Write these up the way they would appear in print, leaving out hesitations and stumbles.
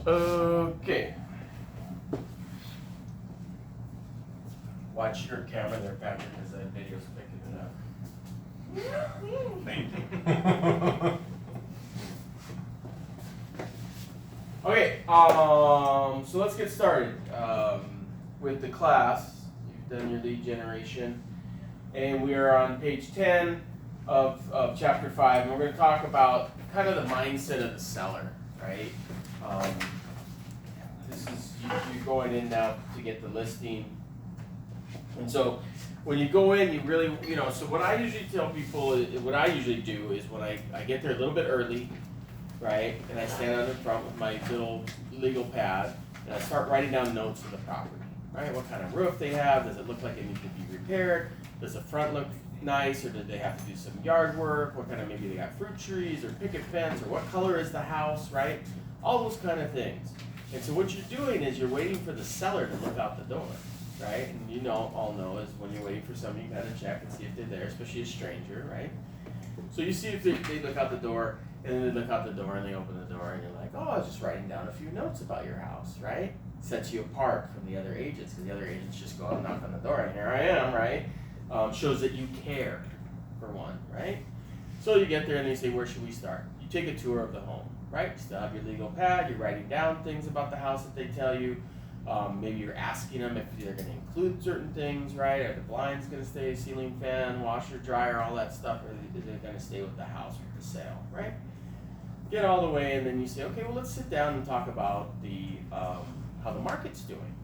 Okay. Watch your camera there, Patrick, because that video's picking it up. Thank you. Okay, so let's get started with the class. You've done your lead generation, and we are on page 10 of chapter 5, and we're going to talk about kind of the mindset of the seller, right? This is you're going in now to get the listing, and so when you go in, you really, so what I usually tell people, what I usually do is when I get there a little bit early, right, and I stand on the front with my little legal pad, and I start writing down notes of the property, right? What kind of roof they have? Does it look like it needs to be repaired? Does the front look nice, or did they have to do some yard work? What kind of, maybe they got fruit trees or picket fence, or what color is the house, right? All those kind of things. And so what you're doing is you're waiting for the seller to look out the door, right? And all know is when you're waiting for somebody, you gotta check and see if they're there, especially a stranger, right? So you see if they look out the door, and then they look out the door and they open the door, and you're like, oh, I was just writing down a few notes about your house, right? Sets you apart from the other agents, because the other agents just go out and knock on the door, and here I am, right? Shows that you care, for one, right? So you get there and you say, where should we start? You take a tour of the home, right? You still have your legal pad, you're writing down things about the house that they tell you. Maybe you're asking them if they're going to include certain things, right? Are the blinds going to stay, ceiling fan, washer, dryer, all that stuff, or is it going to stay with the house with the sale, right? Get all the way, and then you say, okay, well, let's sit down and talk about how the market's doing.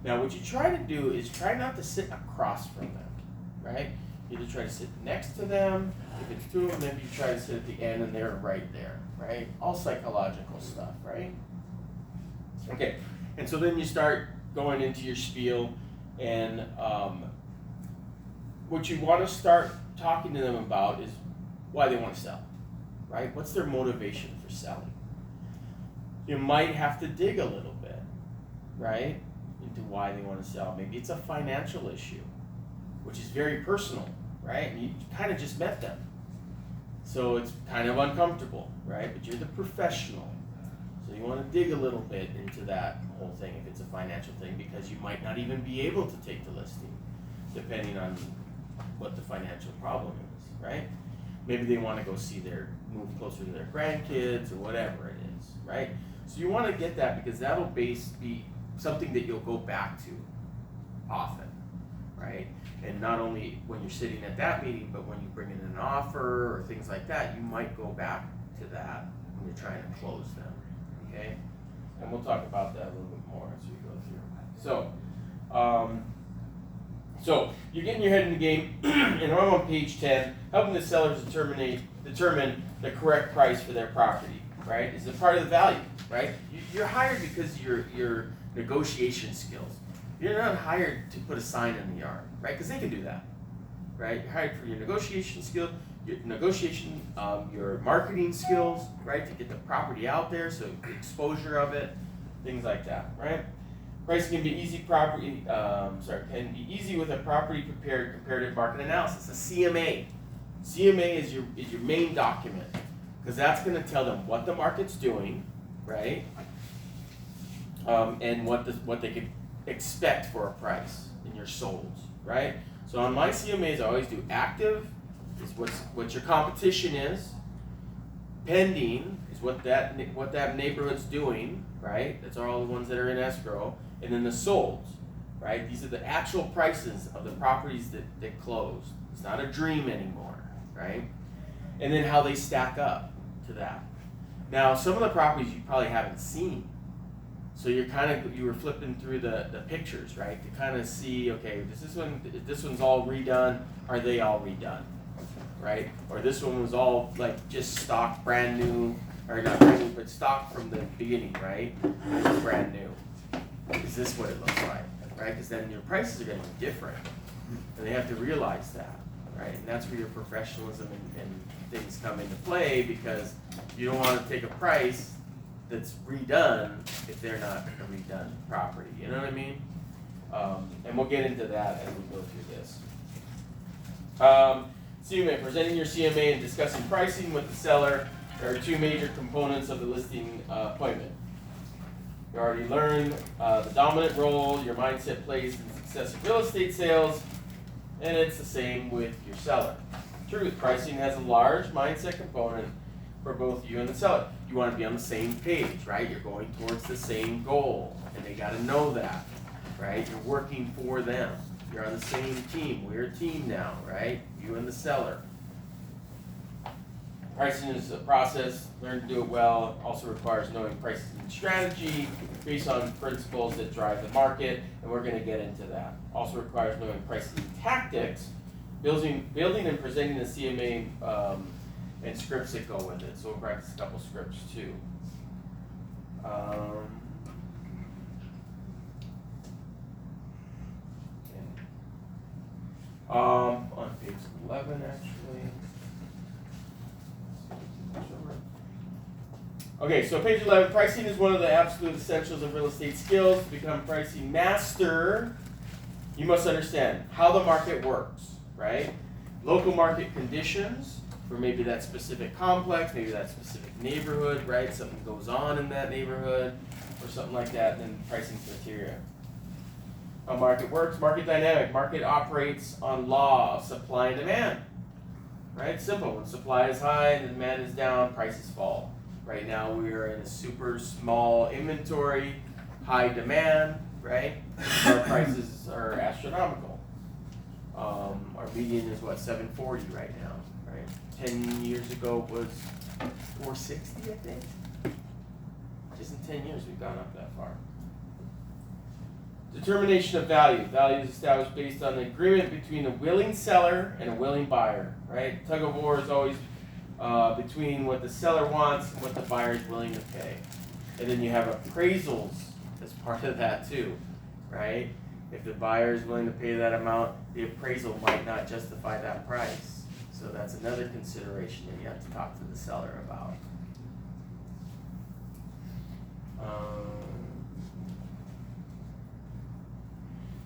Now, what you try to do is try not to sit across from them, right? You either try to sit next to them. If it's two of them, maybe you try to sit at the end, and they're right there, right? All psychological stuff, right? Okay, and so then you start going into your spiel, and what you want to start talking to them about is why they want to sell, right? What's their motivation for selling? You might have to dig a little bit, right, into why they want to sell. Maybe it's a financial issue, which is very personal, right? And you kind of just met them. So it's kind of uncomfortable, right? But you're the professional. So you want to dig a little bit into that whole thing if it's a financial thing, because you might not even be able to take the listing, depending on what the financial problem is, right? Maybe they want to go move closer to their grandkids or whatever it is, right? So you want to get that, because that'll be something that you'll go back to often, right? And not only when you're sitting at that meeting, but when you bring in an offer or things like that, you might go back to that when you're trying to close them, okay? And we'll talk about that a little bit more as we go through. So you're getting your head in the game, and I'm on page 10, helping the sellers determine the correct price for their property, right? Is it part of the value, right? You're hired because your negotiation skills. You're not hired to put a sign in the yard, right? Because they can do that, right? You're hired for your negotiation skill, your marketing skills, right? To get the property out there, so the exposure of it, things like that, right? Pricing can be easy. Can be easy with a property prepared comparative market analysis, a CMA. CMA is your main document, because that's going to tell them what the market's doing, right? And what they could expect for a price in your solds, right? So on my CMAs, I always do active is what your competition is. Pending is what that neighborhood's doing, right? That's all the ones that are in escrow. And then the solds, right? These are the actual prices of the properties that closed. It's not a dream anymore, right? And then how they stack up to that. Now, some of the properties you probably haven't seen. So you were flipping through the pictures, right? To kind of see, okay, this one's all redone. Are they all redone, right? Or this one was all like just stock, brand new, or not brand new, but stock from the beginning, right? It was brand new. Is this what it looks like, right? Because then your prices are going to be different, and they have to realize that, right? And that's where your professionalism and things come into play, because you don't want to take a price that's redone if they're not a redone property. You know what I mean? And we'll get into that as we go through this. CMA, presenting your CMA and discussing pricing with the seller. There are two major components of the listing appointment. You already learned the dominant role your mindset plays in the success of real estate sales, and it's the same with your seller. Truth, pricing has a large mindset component for both you and the seller. You want to be on the same page, right? You're going towards the same goal, and they got to know that, right? You're working for them. You're on the same team. We're a team now, right? You and the seller. Pricing is a process. Learn to do it well. Also requires knowing pricing strategy based on principles that drive the market, and we're going to get into that. Also requires knowing pricing tactics, building and presenting the CMA and scripts that go with it. So we'll practice a couple scripts too. On page 11 actually. Okay, so page 11, pricing is one of the absolute essentials of real estate skills. To become pricing master, you must understand how the market works, right? Local market conditions for maybe that specific complex, maybe that specific neighborhood, right? Something goes on in that neighborhood or something like that, and then pricing criteria. How market works, market dynamic. Market operates on law of supply and demand, right? Simple. When supply is high and the demand is down, prices fall. Right now we are in a super small inventory, high demand, right? Our prices are astronomical. Our median is what, $740 right now, right? 10 years ago was $460, I think. Just in 10 years we've gone up that far. Determination of value. Value is established based on the agreement between a willing seller and a willing buyer, right? Tug of war is always between what the seller wants and what the buyer is willing to pay. And then you have appraisals as part of that too, right? If the buyer is willing to pay that amount, the appraisal might not justify that price. So that's another consideration that you have to talk to the seller about.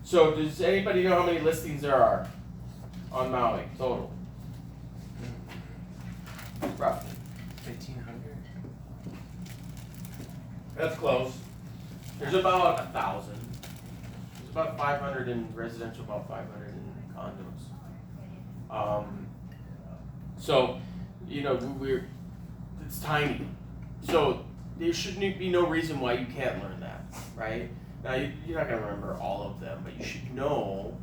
So does anybody know how many listings there are on Maui total? Roughly. 1,500. That's close. There's about 1,000. There's about 500 in residential, about 500 in condos. So, you know, it's tiny. So there shouldn't be no reason why you can't learn that, right? Now you're not gonna remember all of them, but you should know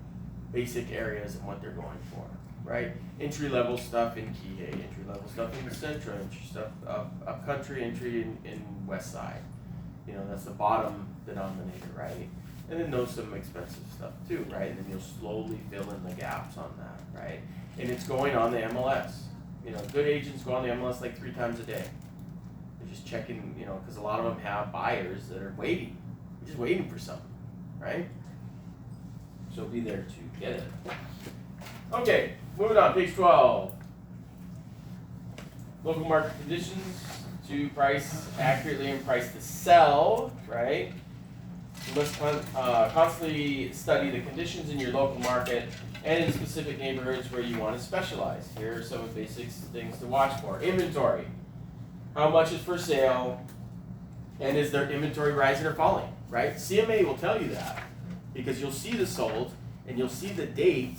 basic areas and what they're going for. Right? Entry level stuff in Keone, entry level stuff in the Central, entry stuff up country, entry in West Side. You know, that's the bottom denominator, right? And then know some expensive stuff too, right? And then you'll slowly fill in the gaps on that, right? And it's going on the MLS. You know, good agents go on the MLS like 3 times a day. They're just checking, you know, because a lot of them have buyers that are waiting. They're just waiting for something, right? So be there to get it. Okay, moving on, page 12. Local market conditions to price accurately and price to sell, right? You must constantly study the conditions in your local market and in specific neighborhoods where you want to specialize. Here are some of the basic things to watch for. Inventory. How much is for sale? And is their inventory rising or falling, right? CMA will tell you that because you'll see the sold and you'll see the date.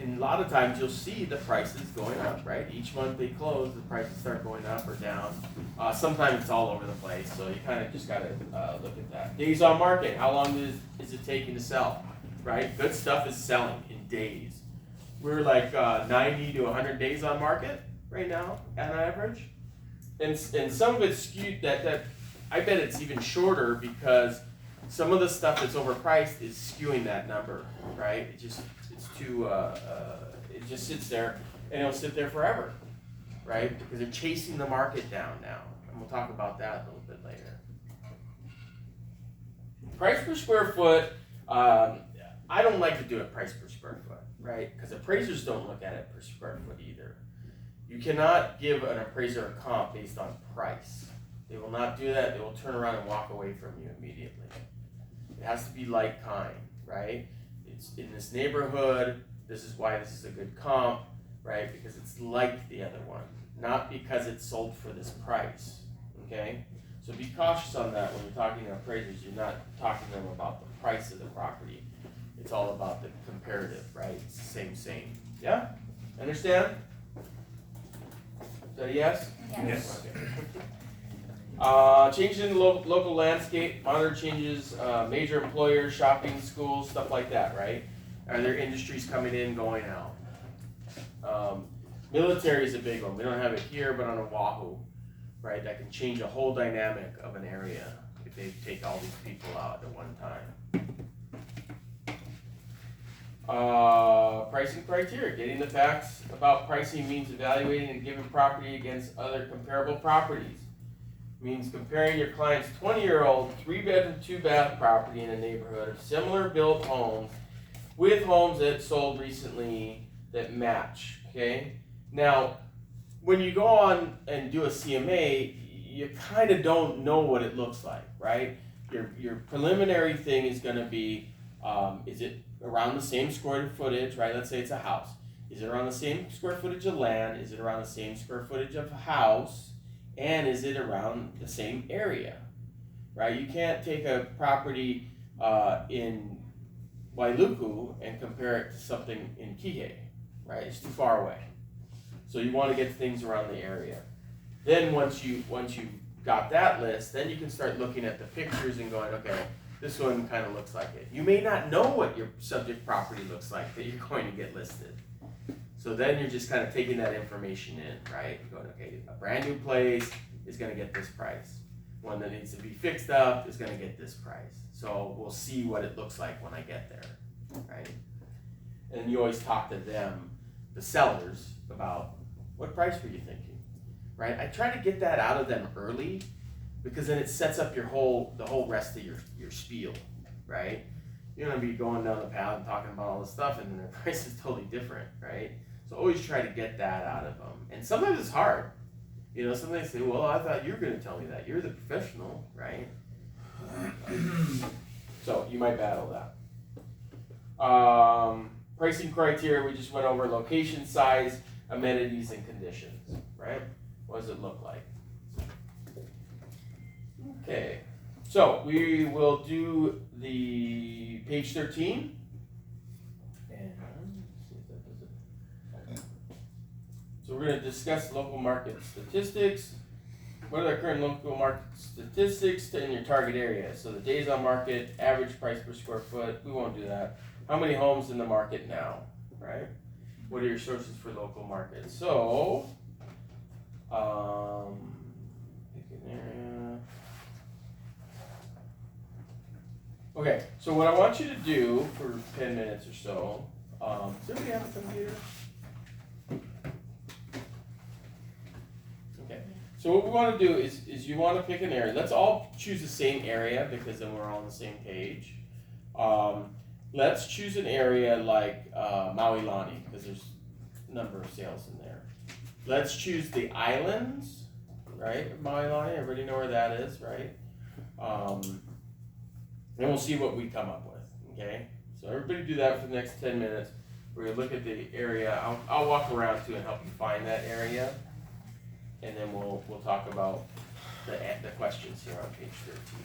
And a lot of times you'll see the prices going up, right? Each month they close, the prices start going up or down. Sometimes it's all over the place, so you kind of just got to look at that. Days on market, how long is it taking to sell, right? Good stuff is selling in days. We're like 90 to 100 days on market right now, on average. And some of it's skewed, that I bet it's even shorter because some of the stuff that's overpriced is skewing that number, right? It's too, it just sits there, and it'll sit there forever, right? Because they're chasing the market down now, and we'll talk about that a little bit later. Price per square foot, I don't like to do it price per square foot, right? Because appraisers don't look at it per square foot either. You cannot give an appraiser a comp based on price. They will not do that. They will turn around and walk away from you immediately. It has to be like kind, right? It's in this neighborhood, this is why this is a good comp, right? Because it's like the other one, not because it's sold for this price, okay? So be cautious on that when you're talking to appraisers. You're not talking to them about the price of the property. It's all about the comparative, right? It's the same. Yeah? Understand? Is that a yes? Yes. Okay. Changes in the local landscape, monitor changes, major employers, shopping, schools, stuff like that, right? Are there industries coming in, going out? Military is a big one. We don't have it here, but on Oahu, right? That can change a whole dynamic of an area if they take all these people out at one time. Pricing criteria. Getting the facts about pricing means evaluating a given property against other comparable properties. Means comparing your client's 20-year-old 3-bedroom, 2-bath property in a neighborhood of similar built homes with homes that sold recently that match, okay? Now, when you go on and do a CMA, you kind of don't know what it looks like, right? Your preliminary thing is going to be, is it around the same square footage, right? Let's say it's a house. Is it around the same square footage of land? Is it around the same square footage of a house? And is it around the same area, right? You can't take a property in Wailuku and compare it to something in Kihei, right? It's too far away. So you want to get things around the area. Then once you got that list, then you can start looking at the pictures and going, okay, this one kind of looks like it. You may not know what your subject property looks like that you're going to get listed. So then you're just kind of taking that information in, right? You're going, okay, a brand new place is going to get this price. One that needs to be fixed up is going to get this price. So we'll see what it looks like when I get there, right? And you always talk to them, the sellers, about what price were you thinking, right? I try to get that out of them early because then it sets up the whole rest of your spiel, right? You're going to be going down the path and talking about all this stuff and then their price is totally different, right? So always try to get that out of them. And sometimes it's hard. You know, sometimes they say, well, I thought you were going to tell me that. You're the professional, right? So you might battle that. Pricing criteria, we just went over location, size, amenities, and conditions, right? What does it look like? Okay, so we will do the page 13. And let's see if that does it. So we're going to discuss local market statistics. What are the current local market statistics in your target area? So the days on market, average price per square foot, we won't do that. How many homes in the market now, right? What are your sources for local market? So, pick an area. Okay, so what I want you to do for 10 minutes or so, does everybody have a computer? Okay, so what we want to do is you want to pick an area. Let's all choose the same area because then we're all on the same page. Let's choose an area like Maui Lani because there's a number of sales in there. Let's choose the islands, right? Maui Lani, everybody know where that is, right? And we'll see what we come up with, okay? So everybody do that for the next 10 minutes. We're gonna look at the area. I'll walk around too and help you find that area. And then we'll talk about the questions here on page 13.